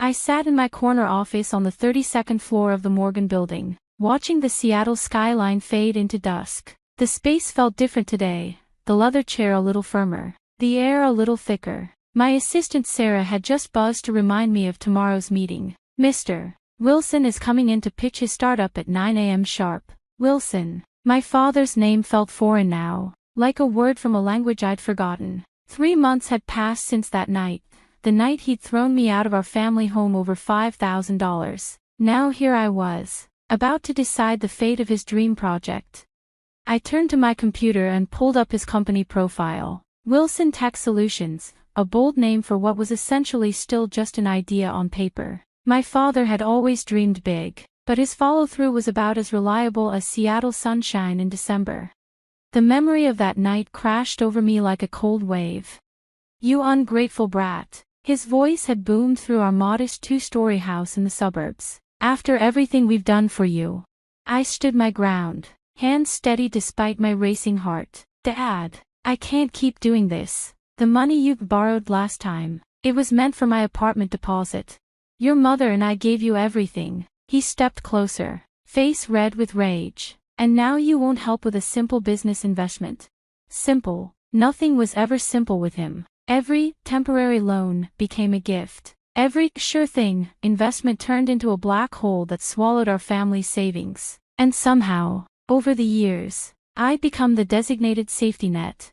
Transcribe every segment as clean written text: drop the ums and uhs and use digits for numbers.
I sat in my corner office on the 32nd floor of the Morgan building, watching the Seattle skyline fade into dusk. The space felt different today, the leather chair a little firmer, the air a little thicker. My assistant Sarah had just buzzed to remind me of tomorrow's meeting. Mr. Wilson is coming in to pitch his startup at 9 a.m. sharp. Wilson. My father's name felt foreign now, like a word from a language I'd forgotten. 3 months had passed since that night, the night he'd thrown me out of our family home over $5,000. Now here I was, about to decide the fate of his dream project. I turned to my computer and pulled up his company profile. Wilson Tech Solutions, a bold name for what was essentially still just an idea on paper. My father had always dreamed big, but his follow-through was about as reliable as Seattle sunshine in December. The memory of that night crashed over me like a cold wave. "You ungrateful brat." His voice had boomed through our modest 2-story house in the suburbs. "After everything we've done for you." I stood my ground, hands steady despite my racing heart. "Dad, I can't keep doing this. The money you borrowed last time, it was meant for my apartment deposit. Your mother and I gave you everything." He stepped closer, face red with rage. "And now you won't help with a simple business investment." Simple. Nothing was ever simple with him. Every temporary loan became a gift. Every sure thing investment turned into a black hole that swallowed our family's savings. And somehow, over the years, I'd become the designated safety net.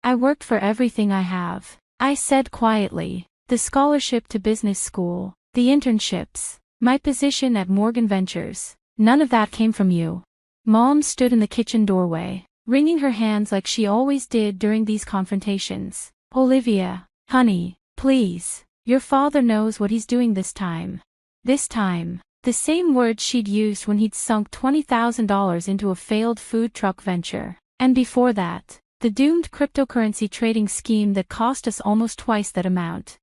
"I worked for everything I have," I said quietly. "The scholarship to business school, the internships, my position at Morgan Ventures. None of that came from you." Mom stood in the kitchen doorway, wringing her hands like she always did during these confrontations. "Olivia, honey, please. Your father knows what he's doing this time." This time. The same words she'd used when he'd sunk $20,000 into a failed food truck venture. And before that, the doomed cryptocurrency trading scheme that cost us almost twice that amount.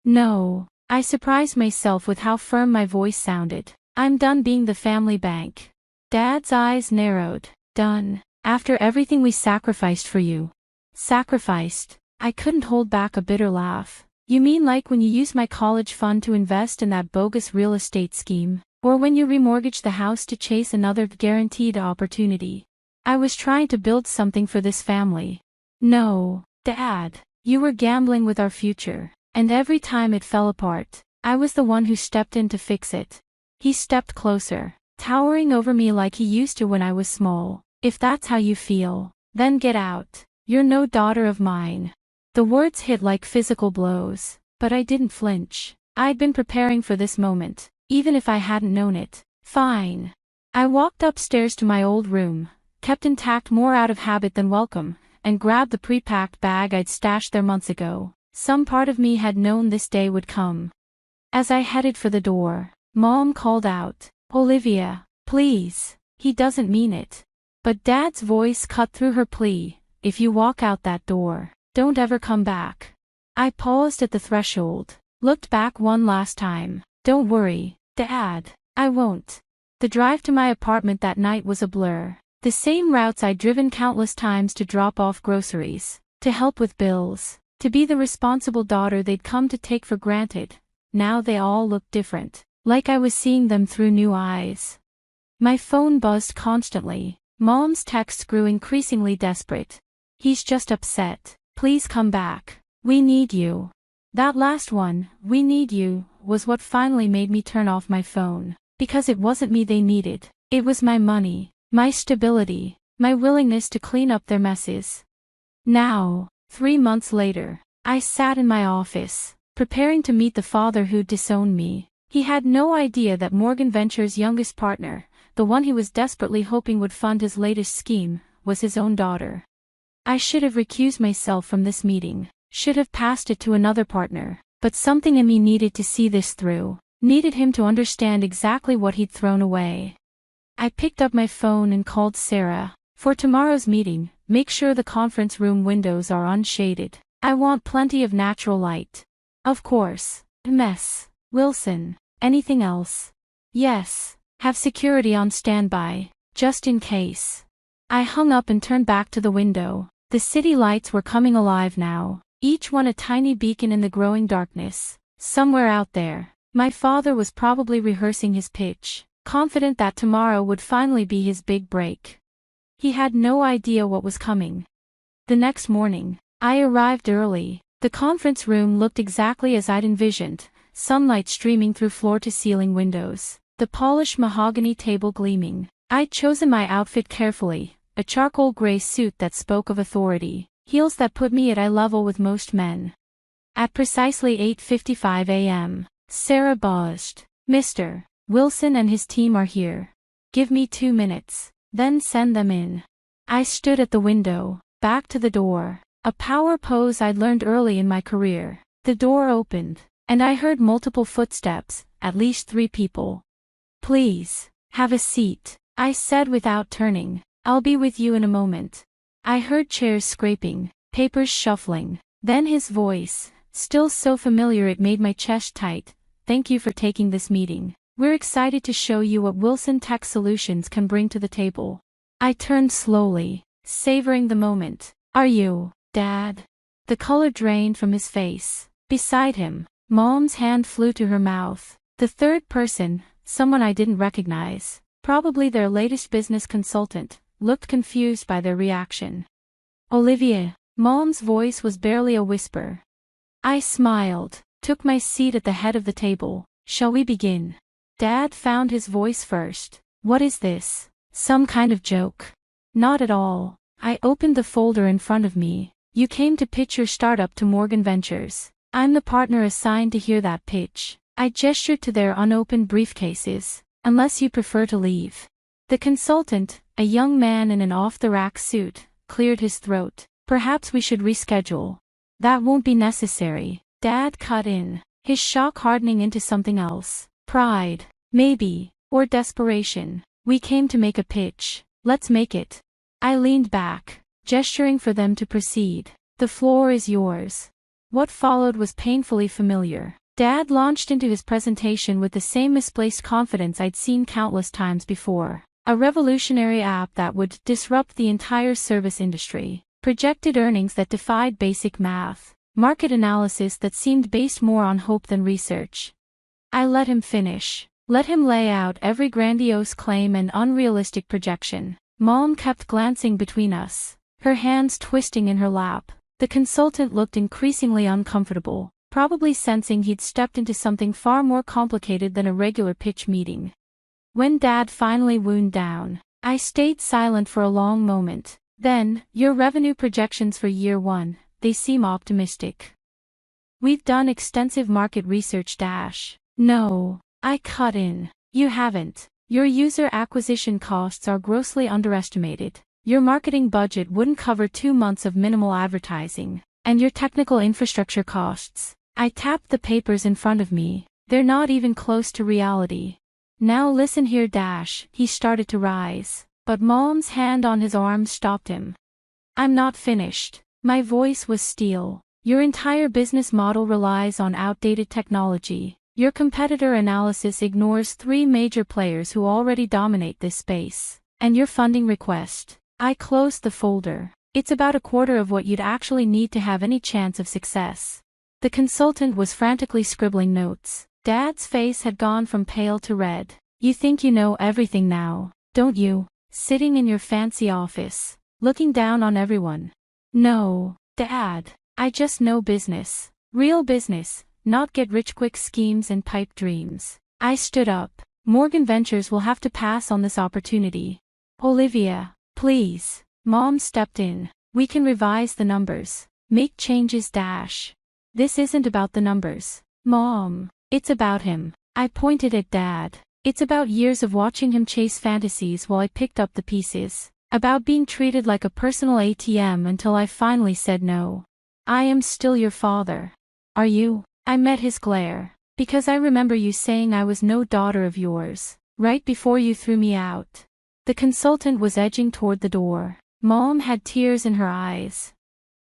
"No." I surprised myself with how firm my voice sounded. "I'm done being the family bank." Dad's eyes narrowed. "Done? After everything we sacrificed for you." Sacrificed? I couldn't hold back a bitter laugh. "You mean like when you used my college fund to invest in that bogus real estate scheme? Or when you remortgaged the house to chase another guaranteed opportunity?" I was trying to build something for this family. "No, Dad. You were gambling with our future. And every time it fell apart, I was the one who stepped in to fix it." He stepped closer, towering over me like he used to when I was small. "If that's how you feel, then get out. You're no daughter of mine." The words hit like physical blows, but I didn't flinch. I'd been preparing for this moment, even if I hadn't known it. "Fine." I walked upstairs to my old room, kept intact more out of habit than welcome, and grabbed the pre-packed bag I'd stashed there months ago. Some part of me had known this day would come. As I headed for the door, Mom called out, "Olivia, please, he doesn't mean it." But Dad's voice cut through her plea, "If you walk out that door, don't ever come back." I paused at the threshold, looked back one last time. "Don't worry, Dad, I won't." The drive to my apartment that night was a blur. The same routes I'd driven countless times to drop off groceries, to help with bills, to be the responsible daughter they'd come to take for granted. Now they all looked different, like I was seeing them through new eyes. My phone buzzed constantly. Mom's texts grew increasingly desperate. "He's just upset. Please come back. We need you." That last one, "we need you," was what finally made me turn off my phone. Because it wasn't me they needed. It was my money, my stability, my willingness to clean up their messes. Now, 3 months later, I sat in my office, preparing to meet the father who'd disowned me. He had no idea that Morgan Ventures' youngest partner, the one he was desperately hoping would fund his latest scheme, was his own daughter. I should have recused myself from this meeting, should have passed it to another partner, but something in me needed to see this through, needed him to understand exactly what he'd thrown away. I picked up my phone and called Sarah. "For tomorrow's meeting, make sure the conference room windows are unshaded. I want plenty of natural light." "Of course, Miss Wilson. Anything else?" "Yes. Have security on standby, just in case." I hung up and turned back to the window. The city lights were coming alive now, each one a tiny beacon in the growing darkness. Somewhere out there, My father was probably rehearsing his pitch, confident that tomorrow would finally be his big break. He had no idea what was coming. The next morning, I arrived early. The conference room looked exactly as I'd envisioned, sunlight streaming through floor-to-ceiling windows, the polished mahogany table gleaming. I'd chosen my outfit carefully, a charcoal gray suit that spoke of authority, heels that put me at eye level with most men. At precisely 8:55 a.m., Sarah buzzed. "Mr. Wilson and his team are here. Give me 2 minutes, then send them in." I stood at the window, back to the door, a power pose I'd learned early in my career. The door opened, and I heard multiple footsteps, at least 3 people. "Please, have a seat," I said without turning. "I'll be with you in a moment." I heard chairs scraping, papers shuffling, then his voice, still so familiar it made my chest tight. "Thank you for taking this meeting. We're excited to show you what Wilson Tech Solutions can bring to the table." I turned slowly, savoring the moment. "Are you, Dad?" The color drained from his face. Beside him, Mom's hand flew to her mouth. The third person, someone I didn't recognize, probably their latest business consultant, looked confused by their reaction. "Olivia," Mom's voice was barely a whisper. I smiled, took my seat at the head of the table. "Shall we begin?" Dad found his voice first. "What is this? Some kind of joke?" "Not at all." I opened the folder in front of me. "You came to pitch your startup to Morgan Ventures. I'm the partner assigned to hear that pitch." I gestured to their unopened briefcases. "Unless you prefer to leave." The consultant, a young man in an off-the-rack suit, cleared his throat. "Perhaps we should reschedule." "That won't be necessary," Dad cut in, his shock hardening into something else. "Pride, maybe, or desperation. We came to make a pitch. Let's make it." I leaned back, gesturing for them to proceed. "The floor is yours." What followed was painfully familiar. Dad launched into his presentation with the same misplaced confidence I'd seen countless times before. A revolutionary app that would disrupt the entire service industry. Projected earnings that defied basic math. Market analysis that seemed based more on hope than research. I let him finish. Let him lay out every grandiose claim and unrealistic projection. Mom kept glancing between us, her hands twisting in her lap. The consultant looked increasingly uncomfortable, probably sensing he'd stepped into something far more complicated than a regular pitch meeting. When Dad finally wound down, I stayed silent for a long moment. Then, "Your revenue projections for year 1, they seem optimistic." "We've done extensive market research. No, I cut in. "You haven't. Your user acquisition costs are grossly underestimated. Your marketing budget wouldn't cover 2 months of minimal advertising. And your technical infrastructure costs." I tapped the papers in front of me. "They're not even close to reality." "Now listen here, He started to rise, but Mom's hand on his arm stopped him. "I'm not finished." My voice was steel. "Your entire business model relies on outdated technology. Your competitor analysis ignores 3 major players who already dominate this space. And your funding request." I closed the folder. "It's about a quarter of what you'd actually need to have any chance of success." The consultant was frantically scribbling notes. Dad's face had gone from pale to red. "You think you know everything now, don't you? Sitting in your fancy office, looking down on everyone." "No, Dad. I just know business. Real business, not get-rich-quick schemes and pipe dreams." I stood up. "Morgan Ventures will have to pass on this opportunity." "Olivia, please." Mom stepped in. "We can revise the numbers. Make changes. This isn't about the numbers, Mom. It's about him." I pointed at Dad. "It's about years of watching him chase fantasies while I picked up the pieces. About being treated like a personal ATM until I finally said no. I am still your father." "Are you?" I met his glare. "Because I remember you saying I was no daughter of yours, right before you threw me out." The consultant was edging toward the door. Mom had tears in her eyes.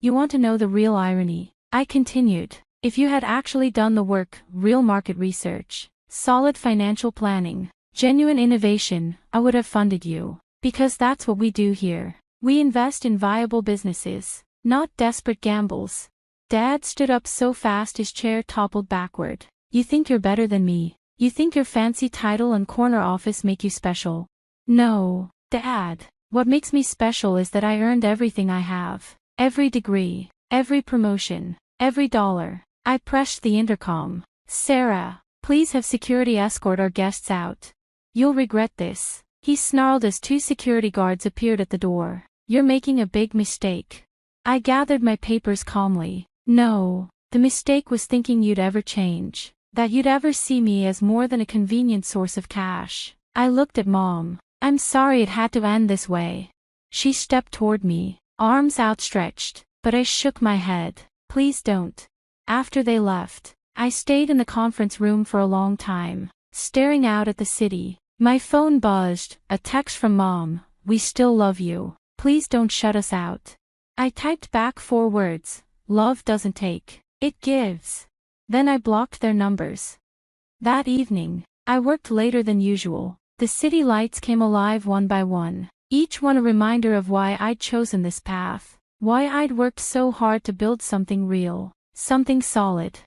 "You want to know the real irony?" I continued. "If you had actually done the work, real market research, solid financial planning, genuine innovation, I would have funded you. Because that's what we do here. We invest in viable businesses, not desperate gambles." Dad stood up so fast his chair toppled backward. You think you're better than me. You think your fancy title and corner office make you special. No, Dad. What makes me special is that I earned everything I have. Every degree, every promotion, every dollar. I pressed the intercom. Sarah, please have security escort our guests out. You'll regret this. He snarled as 2 security guards appeared at the door. You're making a big mistake. I gathered my papers calmly. No, the mistake was thinking you'd ever change. That you'd ever see me as more than a convenient source of cash. I looked at Mom. I'm sorry it had to end this way. She stepped toward me, arms outstretched, but I shook my head. Please don't. After they left, I stayed in the conference room for a long time, staring out at the city. My phone buzzed, a text from Mom. We still love you. Please don't shut us out. I typed back 4 words. Love doesn't take, it gives. Then I blocked their numbers. That evening, I worked later than usual. The city lights came alive one by one, each one a reminder of why I'd chosen this path, why I'd worked so hard to build something real, something solid.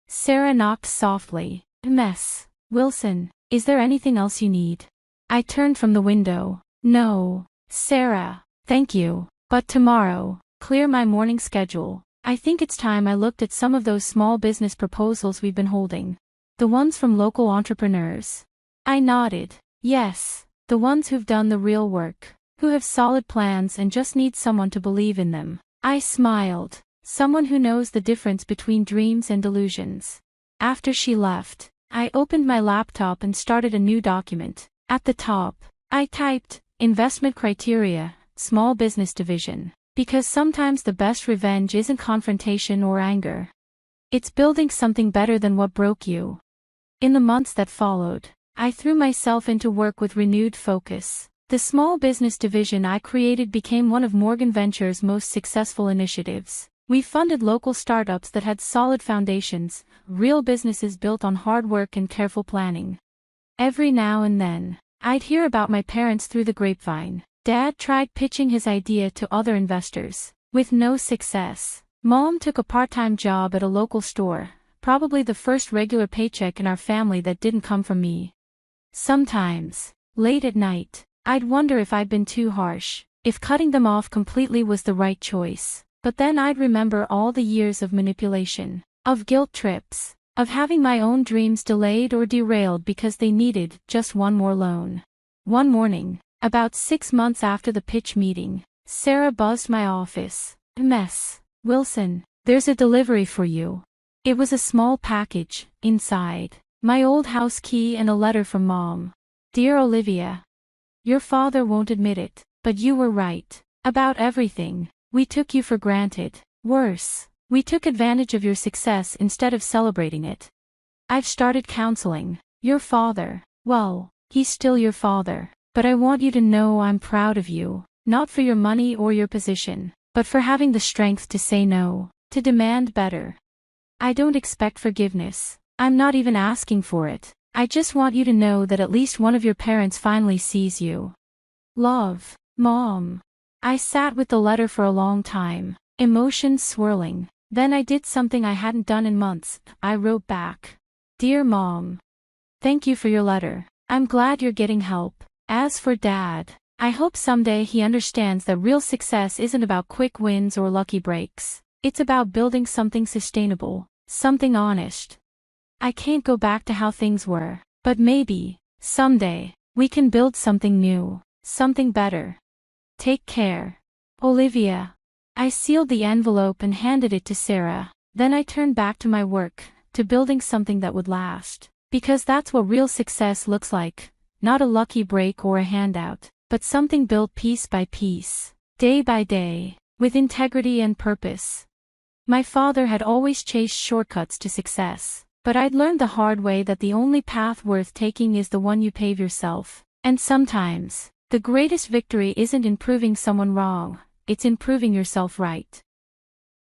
Sarah knocked softly. Miss Wilson, is there anything else you need? I turned from the window. No, Sarah, thank you, but tomorrow, clear my morning schedule. I think it's time I looked at some of those small business proposals we've been holding. The ones from local entrepreneurs. I nodded. Yes, the ones who've done the real work, who have solid plans and just need someone to believe in them. I smiled. Someone who knows the difference between dreams and delusions. After she left, I opened my laptop and started a new document. At the top, I typed, Investment Criteria, Small Business Division. Because sometimes the best revenge isn't confrontation or anger. It's building something better than what broke you. In the months that followed, I threw myself into work with renewed focus. The small business division I created became one of Morgan Ventures' most successful initiatives. We funded local startups that had solid foundations, real businesses built on hard work and careful planning. Every now and then, I'd hear about my parents through the grapevine. Dad tried pitching his idea to other investors, with no success. Mom took a part-time job at a local store, probably the first regular paycheck in our family that didn't come from me. Sometimes, late at night, I'd wonder if I'd been too harsh, if cutting them off completely was the right choice. But then I'd remember all the years of manipulation, of guilt trips, of having my own dreams delayed or derailed because they needed just one more loan. One morning, about 6 months after the pitch meeting, Sarah buzzed my office. Miss Wilson, there's a delivery for you. It was a small package, inside, my old house key and a letter from Mom. Dear Olivia, your father won't admit it, but you were right. About everything. We took you for granted. Worse, we took advantage of your success instead of celebrating it. I've started counseling. Your father, well, he's still your father. But I want you to know I'm proud of you, not for your money or your position, but for having the strength to say no, to demand better. I don't expect forgiveness. I'm not even asking for it. I just want you to know that at least one of your parents finally sees you. Love, Mom. I sat with the letter for a long time, emotions swirling. Then I did something I hadn't done in months. I wrote back. Dear Mom. Thank you for your letter. I'm glad you're getting help. As for Dad, I hope someday he understands that real success isn't about quick wins or lucky breaks. It's about building something sustainable, something honest. I can't go back to how things were, but maybe, someday, we can build something new, something better. Take care. Olivia. I sealed the envelope and handed it to Sarah. Then I turned back to my work, to building something that would last. Because that's what real success looks like. Not a lucky break or a handout, but something built piece by piece, day by day, with integrity and purpose. My father had always chased shortcuts to success, but I'd learned the hard way that the only path worth taking is the one you pave yourself. And sometimes, the greatest victory isn't in proving someone wrong, it's in proving yourself right.